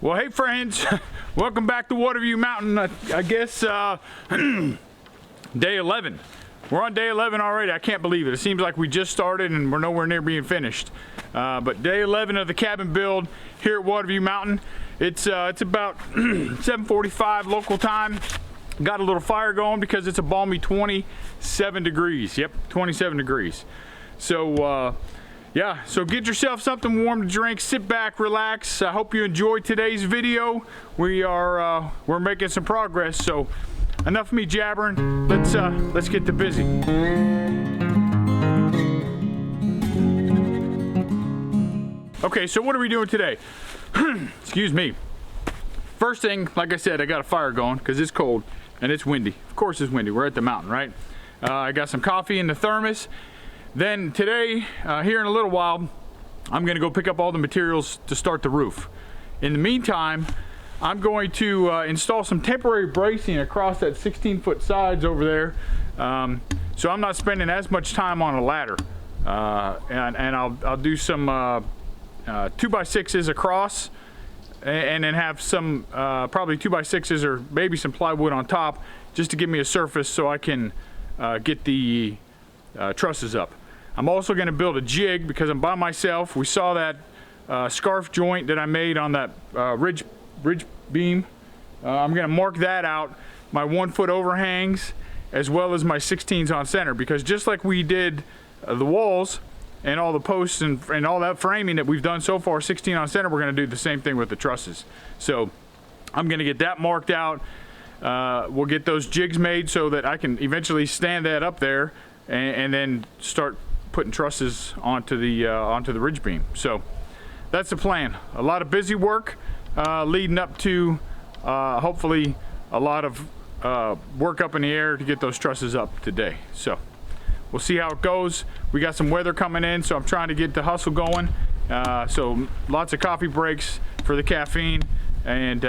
Well, hey friends, welcome back to Watavue Mountain. I guess day 11. We're on day 11 already. I can't believe it. It seems like we just started and we're nowhere near being finished. But day 11 of the cabin build here at Watavue Mountain. It's about 7:45 local time. Got a little fire going because it's a balmy 27 degrees. Yep, 27 degrees. So yeah, so get yourself something warm to drink, sit back, relax. I hope you enjoyed today's video. We're making some progress, so enough of me jabbering. Let's get to busy. Okay, so what are we doing today? Excuse me. First thing, like I said, I got a fire going because it's cold and it's windy. Of course it's windy, we're at the mountain, right? I got some coffee in the thermos. Then today, here in a little while, I'm gonna go pick up all the materials to start the roof. In the meantime, I'm going to install some temporary bracing across that 16-foot sides over there, so I'm not spending as much time on a ladder. And I'll do some 2x6s across, and then have some probably 2x6s or maybe some plywood on top, just to give me a surface so I can get the trusses up. I'm also going to build a jig because I'm by myself. We saw that scarf joint that I made on that ridge beam. I'm going to mark that out, my 1-foot overhangs, as well as my 16s on center, because just like we did the walls and all the posts and all that framing that we've done so far, 16 on center, we're going to do the same thing with the trusses. So I'm going to get that marked out. We'll get those jigs made so that I can eventually stand that up there and then start putting trusses onto the ridge beam. So that's the plan. A lot of busy work leading up to hopefully a lot of work up in the air to get those trusses up today. So we'll see how it goes. We got some weather coming in, so I'm trying to get the hustle going. So lots of coffee breaks for the caffeine, and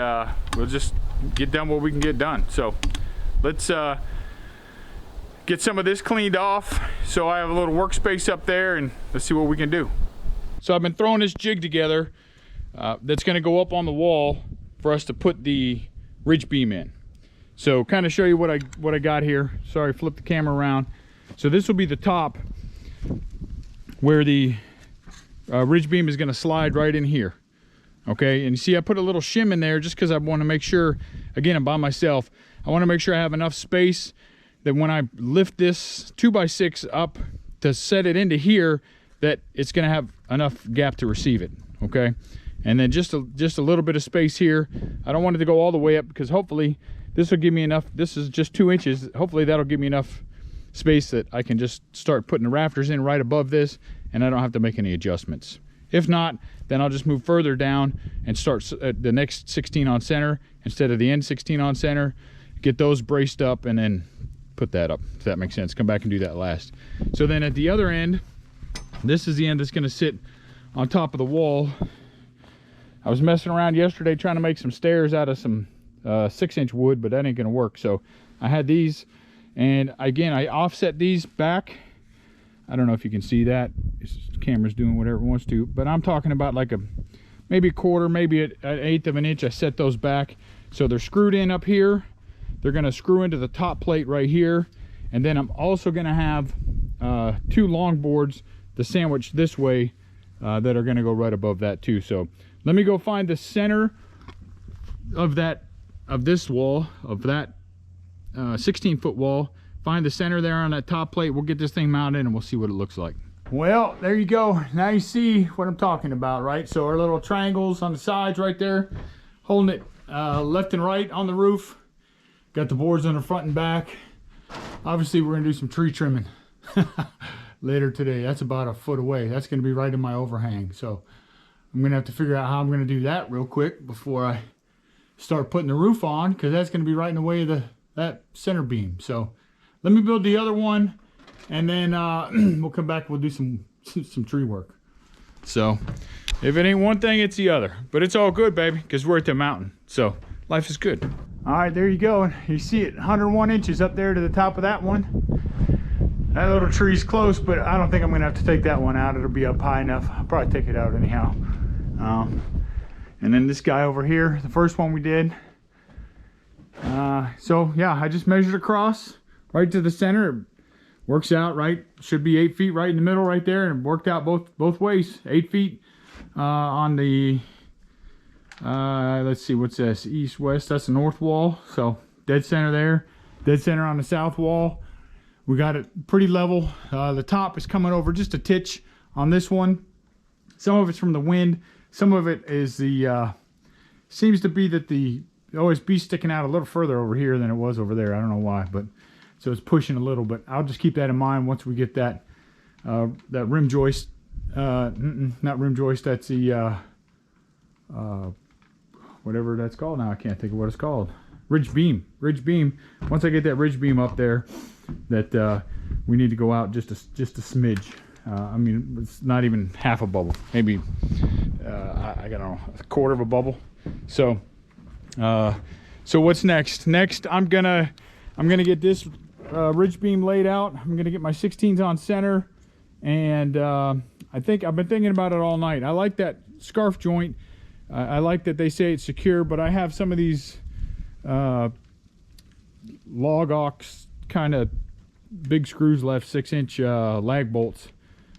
we'll just get done what we can get done. So let's get some of this cleaned off so I have a little workspace up there, and let's see what we can do. So I've been throwing this jig together that's going to go up on the wall for us to put the ridge beam in. So kind of show you what I got here. Sorry, flip the camera around. So this will be the top where the ridge beam is going to slide right in here. Okay, and you see I put a little shim in there just because I want to make sure, again, I'm by myself, I want to make sure I have enough space that when I lift this 2x6 up to set it into here, that it's going to have enough gap to receive it. Okay, and then just a little bit of space here. I don't want it to go all the way up because hopefully this will give me enough. This is just 2 inches. Hopefully that'll give me enough space that I can just start putting the rafters in right above this, and I don't have to make any adjustments. If not, then I'll just move further down and start the next 16 on center instead of the end 16 on center, get those braced up, and then put that up, if that makes sense. Come back and do that last. So then at the other end, this is the end that's going to sit on top of the wall. I was messing around yesterday trying to make some stairs out of some 6-inch wood, but that ain't going to work. So I had these, and again, I offset these back. I don't know if you can see that. This camera's doing whatever it wants to, but I'm talking about like maybe a quarter, maybe an 1/8 of an inch. I set those back so they're screwed in up here. They're going to screw into the top plate right here, and then I'm also going to have 2 long boards to sandwich this way that are going to go right above that too. So let me go find the center of this wall, of that 16-foot wall. Find the center there on that top plate. We'll get this thing mounted and we'll see what it looks like. Well, there you go. Now you see what I'm talking about, right? So our little triangles on the sides right there, holding it left and right on the roof. Got the boards on the front and back. Obviously we're gonna do some tree trimming later today. That's about 1 foot away. That's gonna be right in my overhang. So I'm gonna have to figure out how I'm gonna do that real quick before I start putting the roof on, because that's gonna be right in the way of that center beam. So let me build the other one, and then we'll come back, we'll do some tree work. So if it ain't one thing, it's the other. But it's all good, baby, because we're at the mountain. So life is good. All right, there you go. You see it, 101 inches up there to the top of that one. That little tree's close, but I don't think I'm gonna have to take that one out. It'll be up high enough. I'll probably take it out anyhow. And then this guy over here, the first one we did. So yeah, I just measured across right to the center. It works out right. Should be 8 feet right in the middle right there, and it worked out both ways. 8 feet on the let's see, what's this, east west, that's the north wall, so dead center there, dead center on the south wall. We got it pretty level. The top is coming over just a titch on this one. Some of it's from the wind, some of it is the seems to be that the OSB sticking out a little further over here than it was over there. I don't know why, but so it's pushing a little, but I'll just keep that in mind once we get that that rim joist, not rim joist, that's the whatever that's called now. I can't think of what it's called. Ridge beam. Once I get that ridge beam up there, that we need to go out just a smidge. I mean, it's not even half a bubble. Maybe I don't know, a quarter of a bubble. So so what's next? Next, I'm gonna get this ridge beam laid out. I'm gonna get my 16s on center, and I think I've been thinking about it all night. I like that scarf joint. I like that they say it's secure, but I have some of these log ox kind of big screws left, 6-inch lag bolts.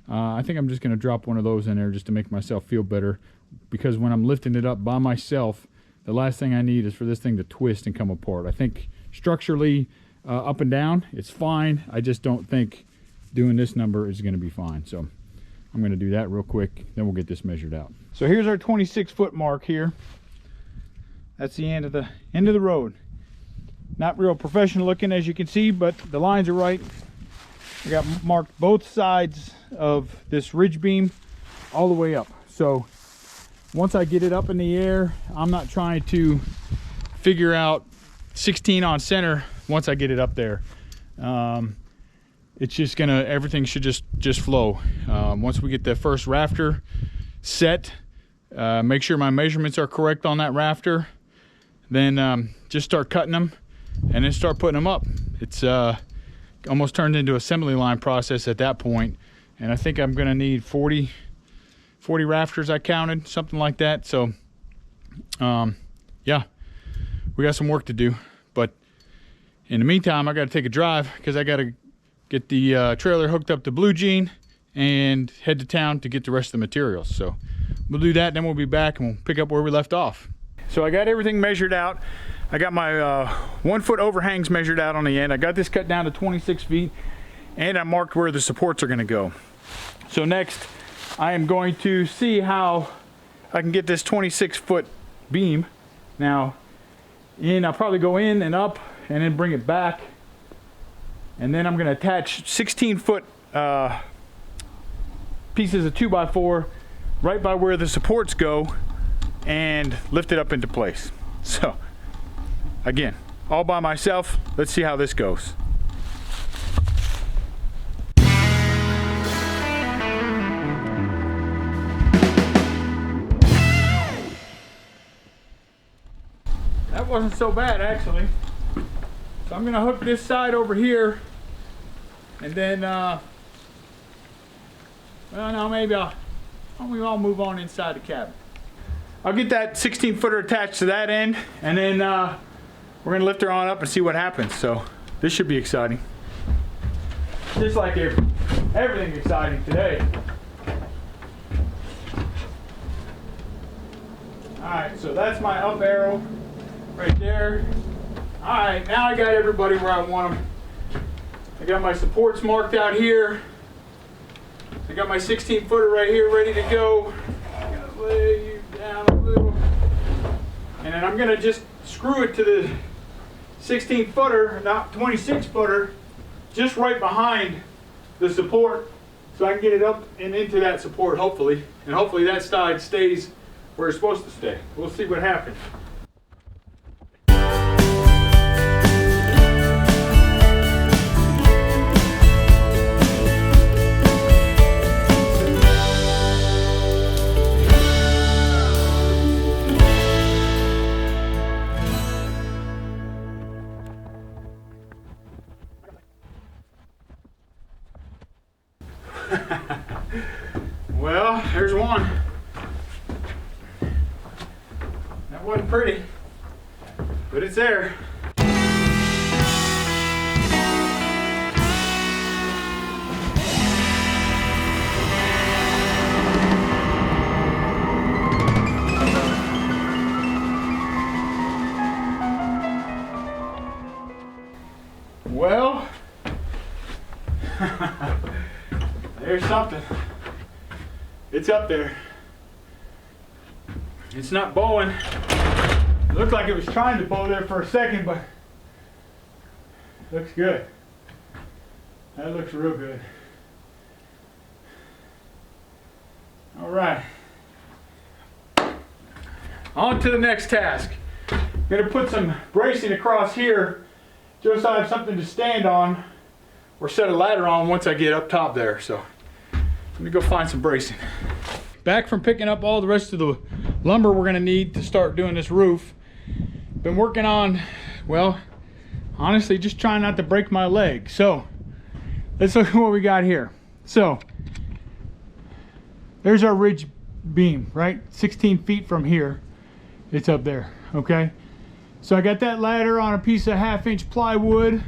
I think I'm just going to drop one of those in there just to make myself feel better, because when I'm lifting it up by myself, the last thing I need is for this thing to twist and come apart. I think structurally up and down it's fine. I just don't think doing this number is going to be fine. So I'm going to do that real quick, then we'll get this measured out. So here's our 26-foot mark here. That's the end of the road. Not real professional looking, as you can see, but the lines are right. I got marked both sides of this ridge beam all the way up. So once I get it up in the air, I'm not trying to figure out 16 on center once I get it up there. It's just gonna, everything should just flow. Once we get the first rafter set, make sure my measurements are correct on that rafter, then just start cutting them and then start putting them up. It's almost turned into assembly line process at that point, and I think I'm gonna need 40 rafters, I counted, something like that. So yeah, we got some work to do, but in the meantime I got to take a drive because I got to get the trailer hooked up to Blue Jean and head to town to get the rest of the materials. So we'll do that, then we'll be back and we'll pick up where we left off. So I got everything measured out. I got my 1 foot overhangs measured out on the end. I got this cut down to 26 feet, and I marked where the supports are going to go. So next I am going to see how I can get this 26-foot beam. Now I'll probably go in and up and then bring it back, and then I'm going to attach 16-foot pieces of 2x4 right by where the supports go and lift it up into place. So again, all by myself. Let's see how this goes. That wasn't so bad, actually. So I'm gonna hook this side over here, and then well, no, maybe I'll move on inside the cabin. I'll get that 16-footer attached to that end, and then we're gonna lift her on up and see what happens. So this should be exciting. Just like everything's exciting today. All right, so that's my up arrow right there. All right, now I got everybody where I want them. I got my supports marked out here. I got my 16-footer right here ready to go. I'm gonna lay you down a little. And then I'm gonna just screw it to the 16-footer, not 26-footer, just right behind the support, so I can get it up and into that support, hopefully. And hopefully that side stays where it's supposed to stay. We'll see what happens. Well, there's one. Nothing pretty, but it's there. Well, there's something. It's up there. It's not bowing. It looked like it was trying to bow there for a second, but looks good. That looks real good. All right. On to the next task. I'm gonna put some bracing across here just so I have something to stand on or set a ladder on once I get up top there. So let me go find some bracing. Back from picking up all the rest of the lumber we're gonna need to start doing this roof. Been working on, well, honestly, just trying not to break my leg. So let's look at what we got here. So there's our ridge beam, right? 16 feet from here, it's up there, okay? So I got that ladder on a piece of 1/2 inch plywood.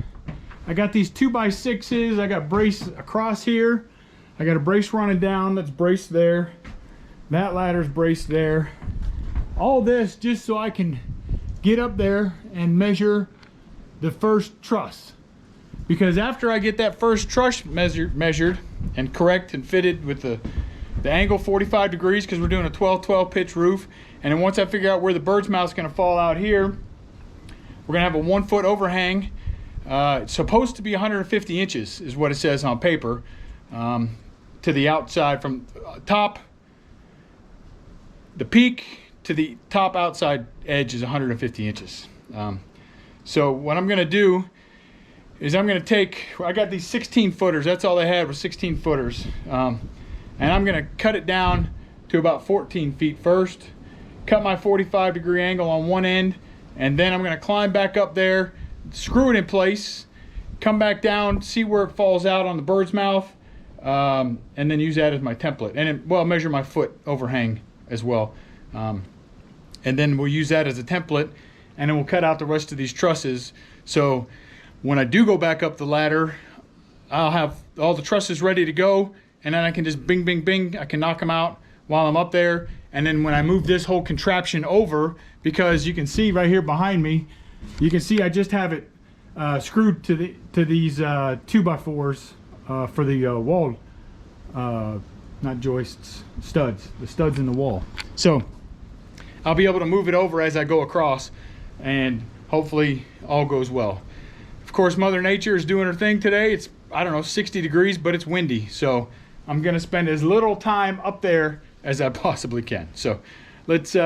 I got these 2x6s. I got brace across here. I got a brace running down that's braced there. That ladder's braced there. All this just so I can get up there and measure the first truss. Because after I get that first truss measured and correct and fitted with the angle 45 degrees, because we're doing a 12-12 pitch roof, and then once I figure out where the bird's mouth's gonna fall out here, we're gonna have a 1 foot overhang. It's supposed to be 150 inches is what it says on paper, to the outside from top. The peak to the top outside edge is 150 inches. So what I'm gonna do is I'm gonna take, I got these 16 footers, that's all they had was 16 footers. And I'm gonna cut it down to about 14 feet first, cut my 45 degree angle on one end, and then I'm gonna climb back up there, screw it in place, come back down, see where it falls out on the bird's mouth, and then use that as my template. And then, well, measure my foot overhang as well. And then we'll use that as a template, and then we'll cut out the rest of these trusses. So when I do go back up the ladder, I'll have all the trusses ready to go, and then I can just bing, bing, bing, I can knock them out while I'm up there. And then when I move this whole contraption over, because you can see right here behind me, you can see I just have it screwed to these 2x4s for the wall, not joists, studs, the studs in the wall. So I'll be able to move it over as I go across, and hopefully all goes well. Of course, Mother Nature is doing her thing today. It's, I don't know, 60 degrees, but it's windy. So I'm gonna spend as little time up there as I possibly can. So let's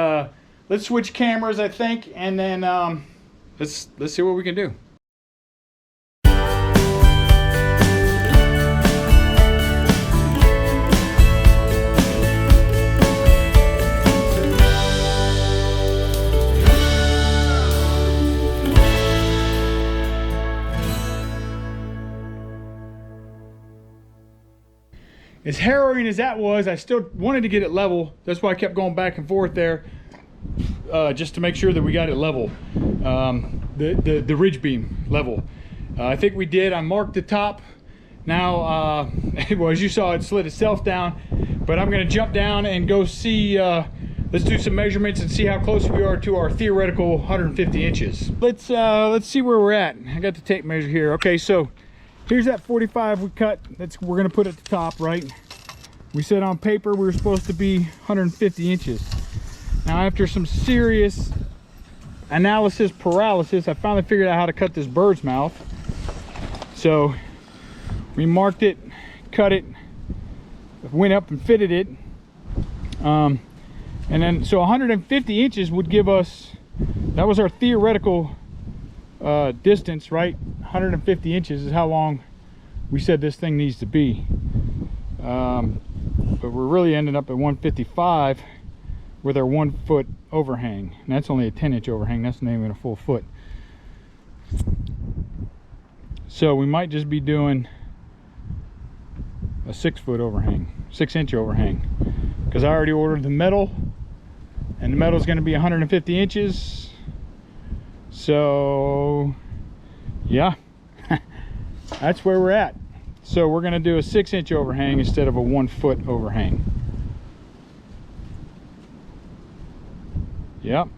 switch cameras, I think, and then let's see what we can do. As harrowing as that was, I still wanted to get it level. That's why I kept going back and forth there, just to make sure that we got it level, the ridge beam level. I think we did. I marked the top. Now, well, as you saw, it slid itself down, but I'm gonna jump down and go see, let's do some measurements and see how close we are to our theoretical 150 inches. Let's see where we're at. I got the tape measure here. Okay, so here's that 45 we cut. We're gonna put at the top, right? We said on paper we were supposed to be 150 inches. Now, after some serious analysis paralysis, I finally figured out how to cut this bird's mouth. So we marked it, cut it, went up and fitted it. And then, so 150 inches would give us, that was our theoretical distance, right? 150 inches is how long we said this thing needs to be. But we're really ending up at 155 with our 1 foot overhang. And that's only a 10-inch overhang. That's not even a full foot. So we might just be doing a 6 foot overhang, 6-inch overhang, because I already ordered the metal and the metal is going to be 150 inches. So yeah, that's where we're at. So we're going to do a 6-inch overhang instead of a 1-foot overhang. Yep,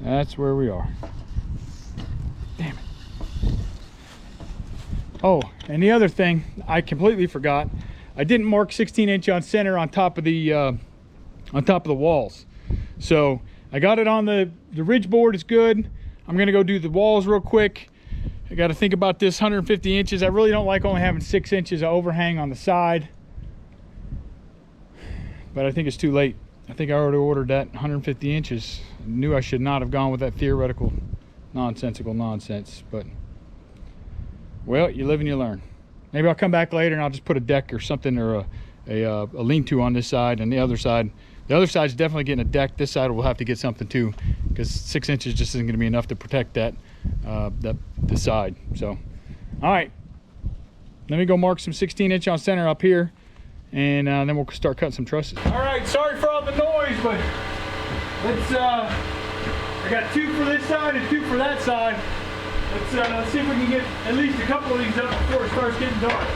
that's where we are. Damn it. Oh, and the other thing I completely forgot, I didn't mark 16-inch on center on top of the walls. So I got it on the ridge board. It's good. I'm gonna go do the walls real quick. I got to think about this 150 inches. I really don't like only having 6 inches of overhang on the side, but I think it's too late. I think I already ordered that 150 inches. I knew I should not have gone with that theoretical nonsensical nonsense, but well, you live and you learn. Maybe I'll come back later and I'll just put a deck or something, or a lean-to on this side, and the other side. The other side's definitely getting a deck. This side will have to get something too, because 6 inches just isn't going to be enough to protect that the side. So, all right, let me go mark some 16-inch on center up here, and then we'll start cutting some trusses. All right, sorry for all the noise, but let's. I got 2 for this side and 2 for that side. Let's see if we can get at least a couple of these up before it starts getting dark.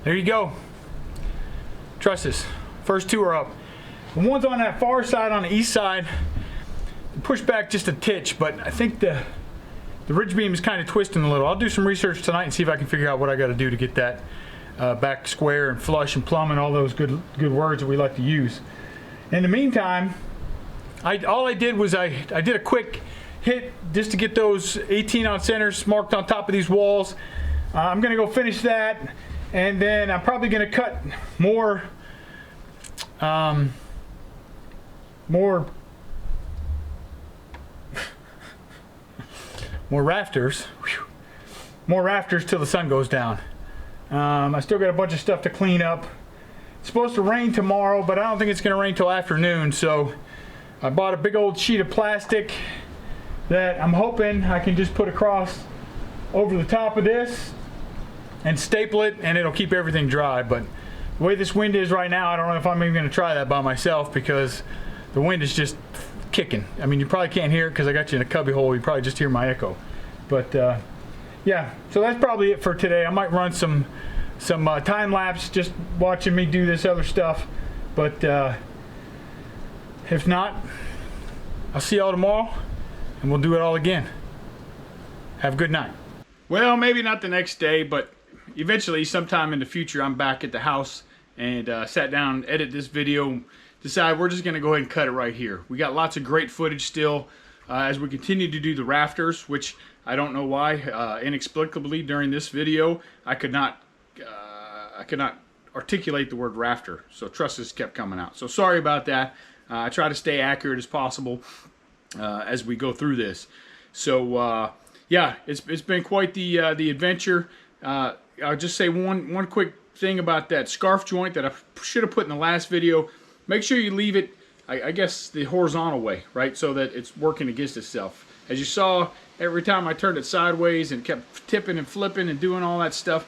There you go. Trusses. First 2 are up. The ones on that far side, on the east side, push back just a titch, but I think the ridge beam is kind of twisting a little. I'll do some research tonight and see if I can figure out what I got to do to get that back square and flush and plumb and all those good words that we like to use. In the meantime, all I did was I did a quick hit just to get those 18 on centers marked on top of these walls. I'm gonna go finish that, and then I'm probably gonna cut more rafters. More rafters till the sun goes down. I still got a bunch of stuff to clean up. It's supposed to rain tomorrow, but I don't think it's gonna rain till afternoon, so I bought a big old sheet of plastic that I'm hoping I can just put across over the top of this and staple it, and it'll keep everything dry. But the way this wind is right now, I don't know if I'm even going to try that by myself, because the wind is just kicking. I mean, you probably can't hear it because I got you in a cubby hole. You probably just hear my echo. But yeah, so that's probably it for today. I might run some time lapse just watching me do this other stuff, but if not, I'll see y'all tomorrow and we'll do it all again. Have a good night. Well, maybe not the next day, but eventually sometime in the future I'm back at the house and sat down, edit this video, decide we're just gonna go ahead and cut it right here. We got lots of great footage still as we continue to do the rafters, which I don't know why inexplicably during this video I could not articulate the word rafter, so trusses kept coming out. So sorry about that. I try to stay accurate as possible as we go through this. So yeah, it's been quite the adventure. I'll just say one quick thing about that scarf joint that I should have put in the last video, make sure you leave it, I guess, the horizontal way, right? So that it's working against itself. As you saw, every time I turned it sideways and kept tipping and flipping and doing all that stuff,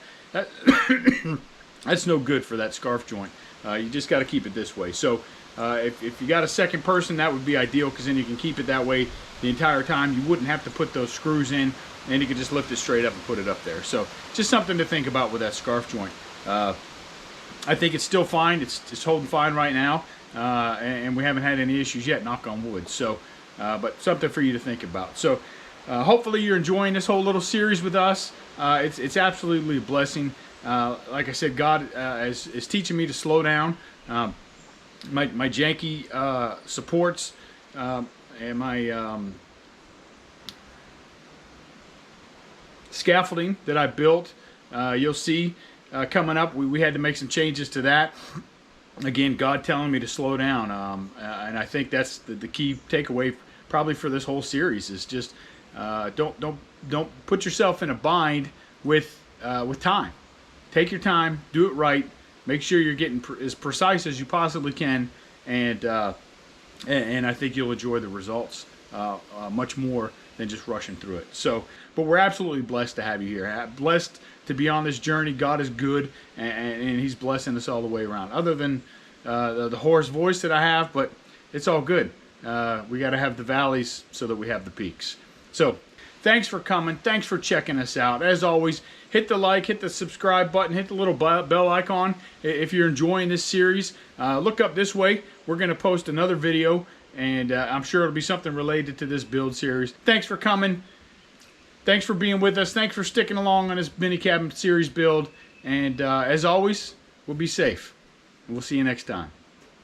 that's no good for that scarf joint. You just got to keep it this way. So if you got a second person, that would be ideal, because then you can keep it that way the entire time. You wouldn't have to put those screws in, and you could just lift it straight up and put it up there. So just something to think about with that scarf joint. I think it's still fine. It's holding fine right now, and we haven't had any issues yet, knock on wood. So, but something for you to think about. So hopefully you're enjoying this whole little series with us. It's absolutely a blessing. Like I said, God is teaching me to slow down. My janky supports and my scaffolding that I built, you'll see coming up. We had to make some changes to that. Again, God telling me to slow down, and I think that's the key takeaway probably for this whole series is just don't put yourself in a bind with time. Take your time, do it right. Make sure you're getting as precise as you possibly can, and I think you'll enjoy the results much more than just rushing through it. So, but we're absolutely blessed to have you here. Blessed to be on this journey. God is good, and He's blessing us all the way around. Other than the hoarse voice that I have, but it's all good. We got to have the valleys so that we have the peaks. So, thanks for coming. Thanks for checking us out. As always, hit the like, hit the subscribe button, hit the little bell icon if you're enjoying this series. Look up this way. We're going to post another video, and I'm sure it'll be something related to this build series. Thanks for coming. Thanks for being with us. Thanks for sticking along on this mini cabin series build. And as always, we'll be safe. We'll see you next time.